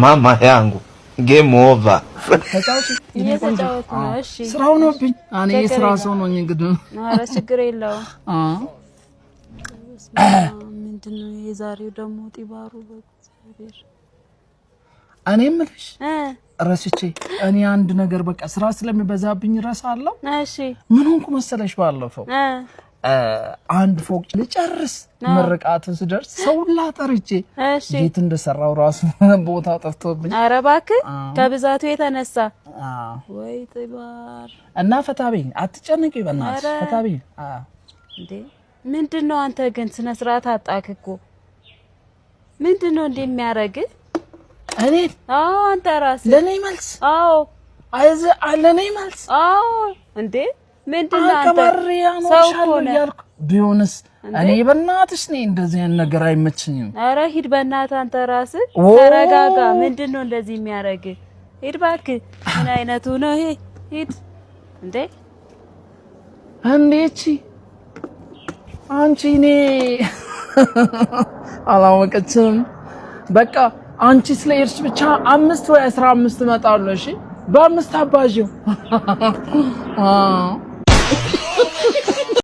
mama yangu game over ስራው ነው ብኝ እኔ ስራ ሰው ነው እንግዲህ ኧረ ችግር የለውም ምንድነው የዛሬው ደግሞ ጢባሩ በእግዚአብሔር እኔ ምልሽ ረስቼ እኔ አንድ ነገር በቃ ስራ ስለሚበዛብኝ ረሳለሁ እሺ ምን ሆንኩ መሰለሽ ባለፈው አንድ ፎቅ ልጨርስ ምርቃቱ ሲደርስ ሰውላ ጠርጬ ቤት እንደሰራው ራሱ ቦታ ጠፍቶብኝ ኧረ እባክህ ከብዛቱ የተነሳ ወይ ጢባር እና ፈታቢ አትጨነቂ በእናትሽ ፈታቢ እንዴ ምንድነው አንተ ግን ስነ ስርዓት አጣክኮ ምንድነው እንደሚያረግ እኔ አንተ ራስ ለኔ መልስ አይዘ ለኔ መልስ እንዴ ምንድነው አንተ ሰው ሆነ ቢሆንስ እኔ በእናትሽ ነኝ እንደዚህ ነገር አይመችኝም ኧረ ሂድ በእናትህ አንተ ራስ ተረጋጋ ምንድነው እንደዚህ የሚያረግ ሂድ እባክህ ምን አይነቱ ነው ይሄ ሂድ እንዴ አንዴቺ አንቺ ኔ አላወቀችም በቃ አንቺ ስለእርሽ ብቻ 5 ወይ 15 መጣሉ እሺ በ5 አባጂው